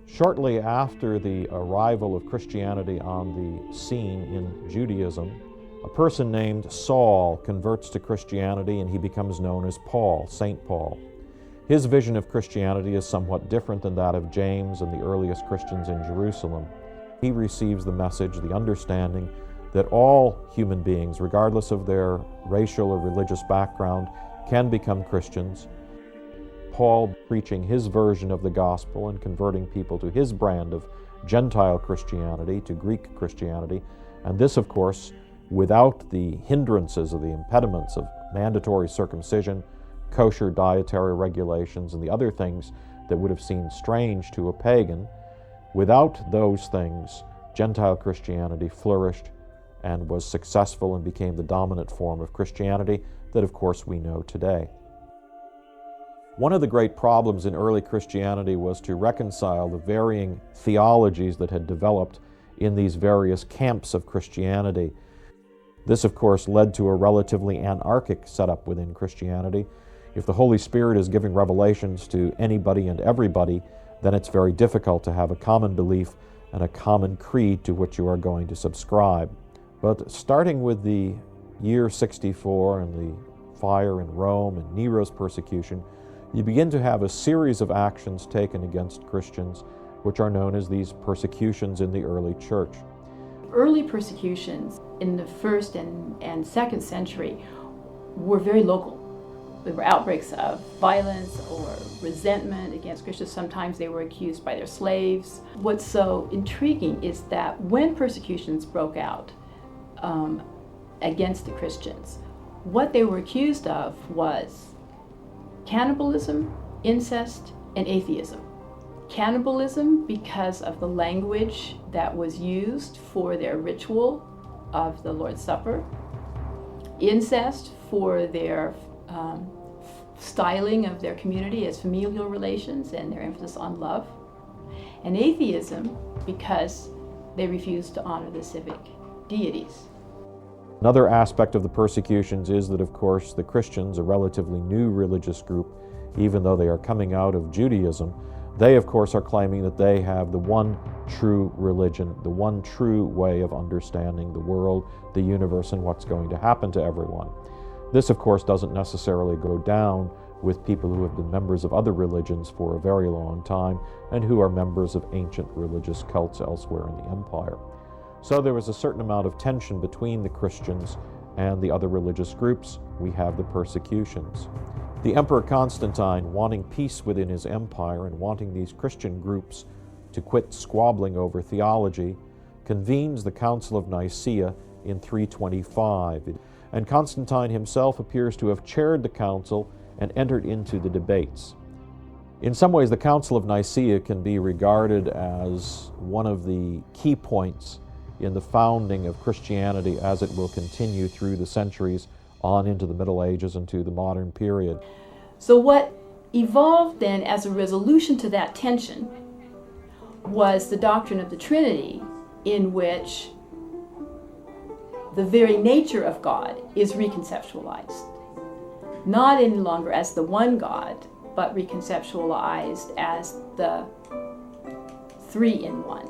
Shortly after the arrival of Christianity on the scene in Judaism, a person named Saul converts to Christianity and he becomes known as Paul, St. Paul. His vision of Christianity is somewhat different than that of James and the earliest Christians in Jerusalem. He receives the message, the understanding, that all human beings, regardless of their racial or religious background, can become Christians. Paul preaching his version of the gospel and converting people to his brand of Gentile Christianity, to Greek Christianity, and this, of course, without the hindrances or the impediments of mandatory circumcision, kosher dietary regulations, and the other things that would have seemed strange to a pagan. Without those things, Gentile Christianity flourished and was successful and became the dominant form of Christianity that, of course, we know today. One of the great problems in early Christianity was to reconcile the varying theologies that had developed in these various camps of Christianity. This, of course, led to a relatively anarchic setup within Christianity. If the Holy Spirit is giving revelations to anybody and everybody, then it's very difficult to have a common belief and a common creed to which you are going to subscribe. But starting with the year 64 and the fire in Rome and Nero's persecution, you begin to have a series of actions taken against Christians, which are known as these persecutions in the early church. Early persecutions in the 1st and 2nd century were very local. There were outbreaks of violence or resentment against Christians. Sometimes they were accused by their slaves. What's so intriguing is that when persecutions broke out against the Christians, what they were accused of was cannibalism, incest, and atheism. Cannibalism because of the language that was used for their ritual of the Lord's Supper. Incest for their styling of their community as familial relations and their emphasis on love. And atheism because they refused to honor the civic deities. Another aspect of the persecutions is that, of course, the Christians, a relatively new religious group, even though they are coming out of Judaism, they, of course, are claiming that they have the one true religion, the one true way of understanding the world, the universe, and what's going to happen to everyone. This, of course, doesn't necessarily go down with people who have been members of other religions for a very long time and who are members of ancient religious cults elsewhere in the empire. So there was a certain amount of tension between the Christians and the other religious groups. We have the persecutions. The Emperor Constantine, wanting peace within his empire and wanting these Christian groups to quit squabbling over theology, convenes the Council of Nicaea in 325. And Constantine himself appears to have chaired the council and entered into the debates. In some ways, the Council of Nicaea can be regarded as one of the key points in the founding of Christianity as it will continue through the centuries on into the Middle Ages and to the modern period. So what evolved then as a resolution to that tension was the doctrine of the Trinity, in which the very nature of God is reconceptualized. Not any longer as the one God, but reconceptualized as the three in one.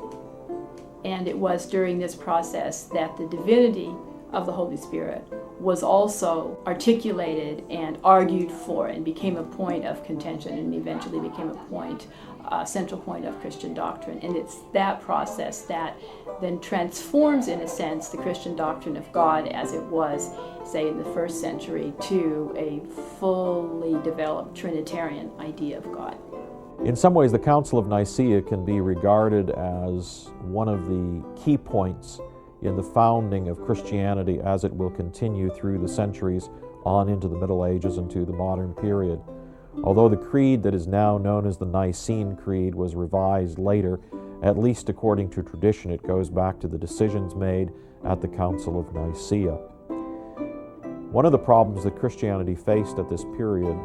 And it was during this process that the divinity of the Holy Spirit was also articulated and argued for and became a point of contention and eventually became a central point of Christian doctrine. And it's that process that then transforms, in a sense, the Christian doctrine of God as it was, say, in the 1st century to a fully developed Trinitarian idea of God. In some ways, the Council of Nicaea can be regarded as one of the key points in the founding of Christianity as it will continue through the centuries on into the Middle Ages and to the modern period. Although the creed that is now known as the Nicene Creed was revised later, at least according to tradition, it goes back to the decisions made at the Council of Nicaea. One of the problems that Christianity faced at this period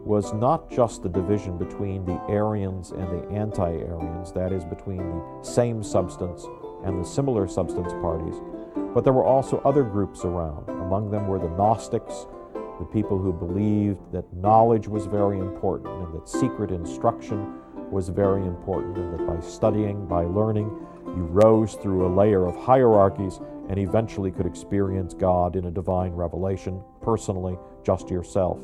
was not just the division between the Arians and the anti-Arians, that is, between the same substance and the similar substance parties, but there were also other groups around. Among them were the Gnostics, the people who believed that knowledge was very important and that secret instruction was very important, and that by studying, by learning, you rose through a layer of hierarchies and eventually could experience God in a divine revelation, personally, just yourself.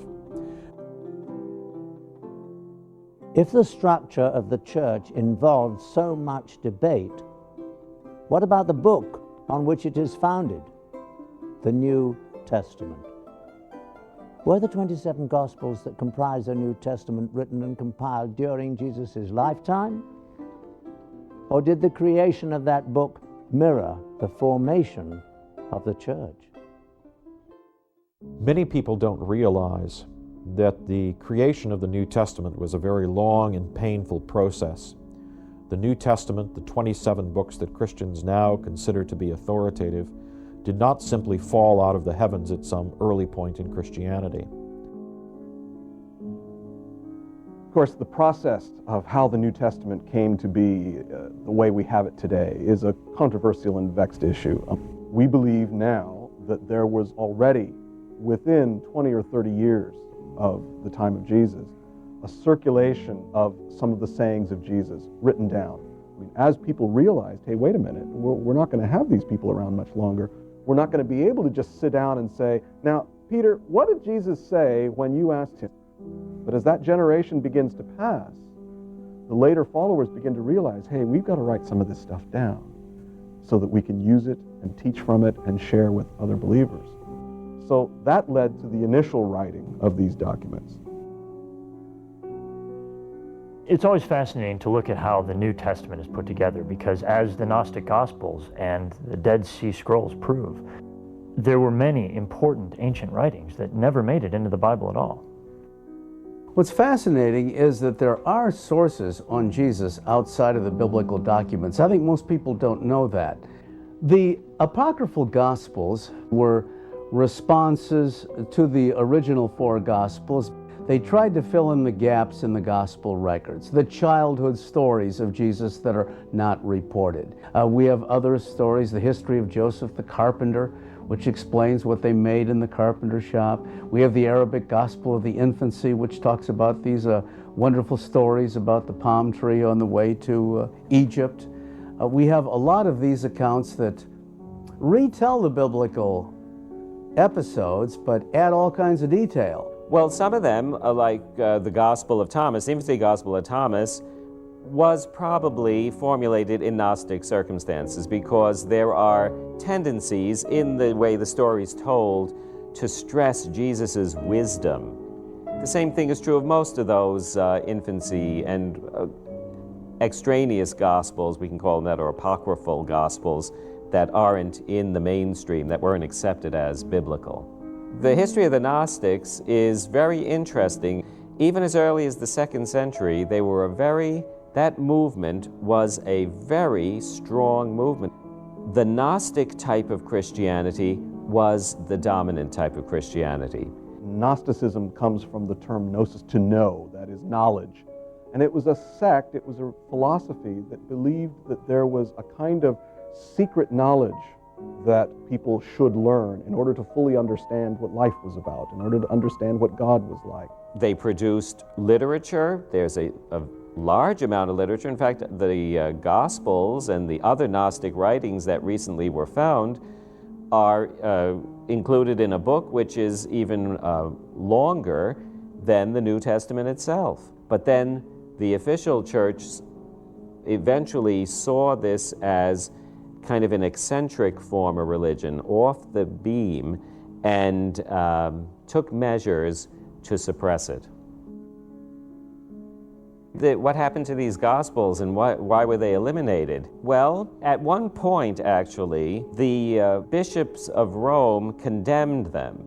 If the structure of the church involves so much debate, what about the book on which it is founded, the New Testament? Were the 27 Gospels that comprise the New Testament written and compiled during Jesus' lifetime? Or did the creation of that book mirror the formation of the church? Many people don't realize that the creation of the New Testament was a very long and painful process. The New Testament, the 27 books that Christians now consider to be authoritative, did not simply fall out of the heavens at some early point in Christianity. Of course, the process of how the New Testament came to be the way we have it today is a controversial and vexed issue. We believe now that there was already, within 20 or 30 years of the time of Jesus, a circulation of some of the sayings of Jesus written down. I mean, as people realized, hey, wait a minute, we're not going to have these people around much longer. We're not going to be able to just sit down and say, now, Peter, what did Jesus say when you asked him? But as that generation begins to pass, the later followers begin to realize, hey, we've got to write some of this stuff down so that we can use it and teach from it and share with other believers. So that led to the initial writing of these documents. It's always fascinating to look at how the New Testament is put together, because as the Gnostic Gospels and the Dead Sea Scrolls prove, there were many important ancient writings that never made it into the Bible at all. What's fascinating is that there are sources on Jesus outside of the biblical documents. I think most people don't know that. The apocryphal Gospels were responses to the original four Gospels. They tried to fill in the gaps in the Gospel records, the childhood stories of Jesus that are not reported. We have other stories, the history of Joseph the carpenter, which explains what they made in the carpenter shop. We have the Arabic Gospel of the Infancy, which talks about these wonderful stories about the palm tree on the way to Egypt. We have a lot of these accounts that retell the biblical episodes, but add all kinds of detail. Well, some of them, like the Gospel of Thomas, the infancy Gospel of Thomas, was probably formulated in Gnostic circumstances, because there are tendencies in the way the story is told to stress Jesus's wisdom. The same thing is true of most of those infancy and extraneous Gospels, we can call them that, or apocryphal Gospels, that aren't in the mainstream, that weren't accepted as biblical. The history of the Gnostics is very interesting. Even as early as the 2nd century, that movement was a very strong movement. The Gnostic type of Christianity was the dominant type of Christianity. Gnosticism comes from the term gnosis, to know, that is knowledge. And it was a sect, it was a philosophy that believed that there was a kind of secret knowledge that people should learn in order to fully understand what life was about, in order to understand what God was like. They produced literature. There's a large amount of literature. In fact, the Gospels and the other Gnostic writings that recently were found are included in a book which is even longer than the New Testament itself. But then the official church eventually saw this as kind of an eccentric form of religion, off the beam, and took measures to suppress it. What happened to these Gospels, and why were they eliminated? Well, at one point, actually, the bishops of Rome condemned them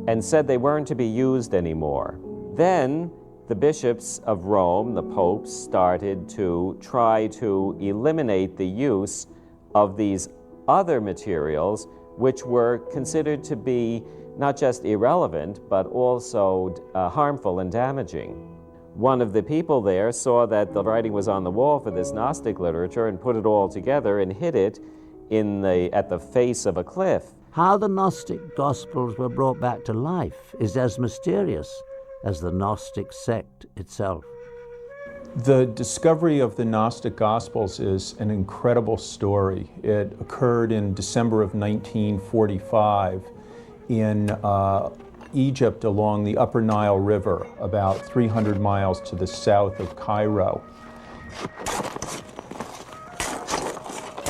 and said they weren't to be used anymore. Then the bishops of Rome, the popes, started to try to eliminate the use of these other materials, which were considered to be not just irrelevant, but also harmful and damaging. One of the people there saw that the writing was on the wall for this Gnostic literature and put it all together and hid it at the face of a cliff. How the Gnostic Gospels were brought back to life is as mysterious as the Gnostic sect itself. The discovery of the Gnostic Gospels is an incredible story. It occurred in December of 1945 in Egypt along the Upper Nile River, about 300 miles to the south of Cairo.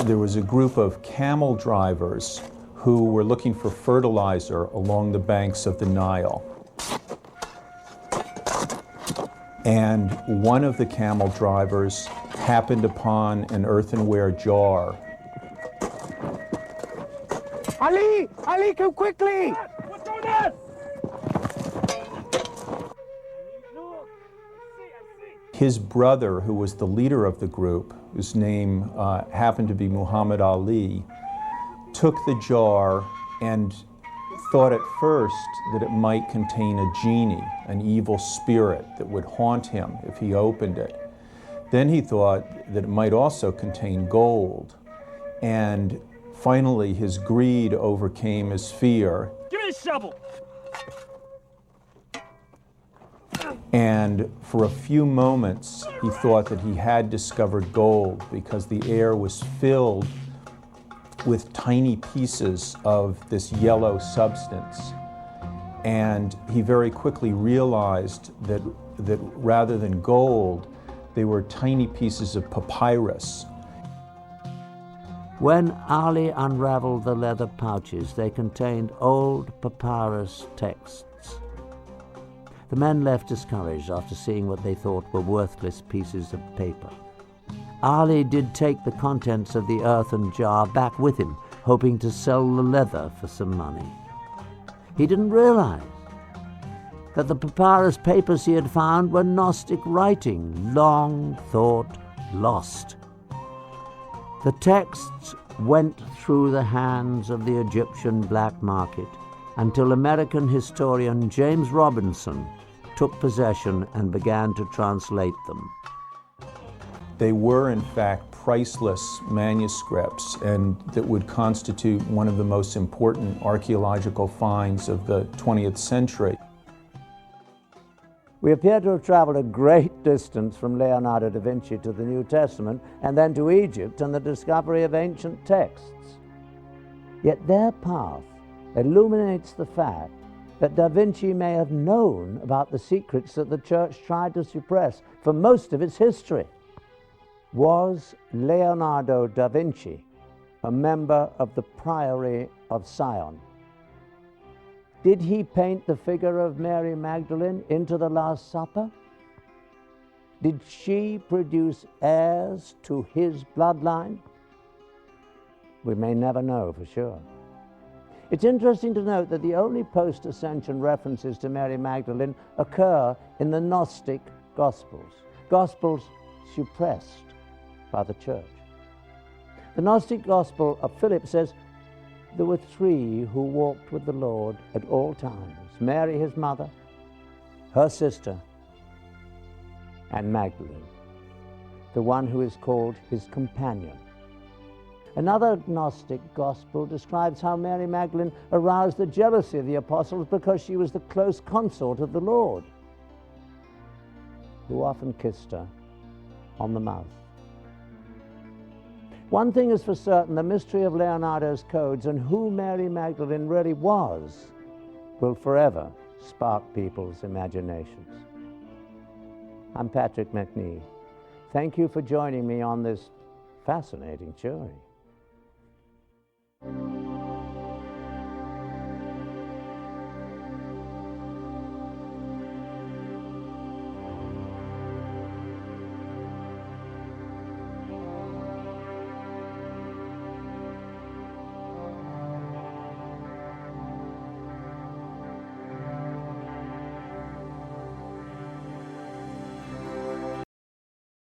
There was a group of camel drivers who were looking for fertilizer along the banks of the Nile. And one of the camel drivers happened upon an earthenware jar. Ali! Ali, come quickly! What's going on? His brother, who was the leader of the group, whose name happened to be Muhammad Ali, took the jar and thought at first that it might contain a genie, an evil spirit that would haunt him if he opened it. Then he thought that it might also contain gold. And finally, his greed overcame his fear. Give me a shovel! And for a few moments, he thought that he had discovered gold because the air was filled with tiny pieces of this yellow substance. And he very quickly realized that rather than gold, they were tiny pieces of papyrus. When Ali unraveled the leather pouches, they contained old papyrus texts. The men left discouraged after seeing what they thought were worthless pieces of paper. Ali did take the contents of the earthen jar back with him, hoping to sell the leather for some money. He didn't realize that the papyrus papers he had found were Gnostic writing, long thought lost. The texts went through the hands of the Egyptian black market until American historian James Robinson took possession and began to translate them. They were, in fact, priceless manuscripts, and that would constitute one of the most important archaeological finds of the 20th century. We appear to have traveled a great distance from Leonardo da Vinci to the New Testament and then to Egypt and the discovery of ancient texts. Yet their path illuminates the fact that Da Vinci may have known about the secrets that the Church tried to suppress for most of its history. Was Leonardo da Vinci a member of the Priory of Sion? Did he paint the figure of Mary Magdalene into the Last Supper? Did she produce heirs to his bloodline? We may never know for sure. It's interesting to note that the only post-ascension references to Mary Magdalene occur in the Gnostic Gospels, Gospels suppressed by the Church. The Gnostic Gospel of Philip says, there were three who walked with the Lord at all times, Mary his mother, her sister, and Magdalene, the one who is called his companion. Another Gnostic gospel describes how Mary Magdalene aroused the jealousy of the apostles because she was the close consort of the Lord, who often kissed her on the mouth. One thing is for certain, the mystery of Leonardo's codes and who Mary Magdalene really was will forever spark people's imaginations. I'm Patrick McNee. Thank you for joining me on this fascinating journey.